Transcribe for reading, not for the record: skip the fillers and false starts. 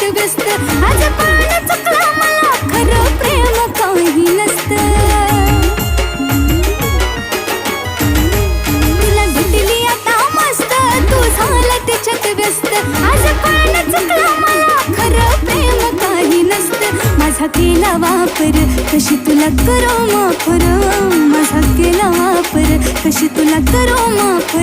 त्याच्यात व्यस्त. आज पण चुकला मला, खरं प्रेम काही नसतं. तुला भेटली आता मस्त, तू झाला त्याच्यात व्यस्त. आज पण चुकला मला, खरं प्रेम काही नसतं. माझा केला वापर, कशी तुला करू माफ. माझा केला वापर, कशी तुला करू माफ.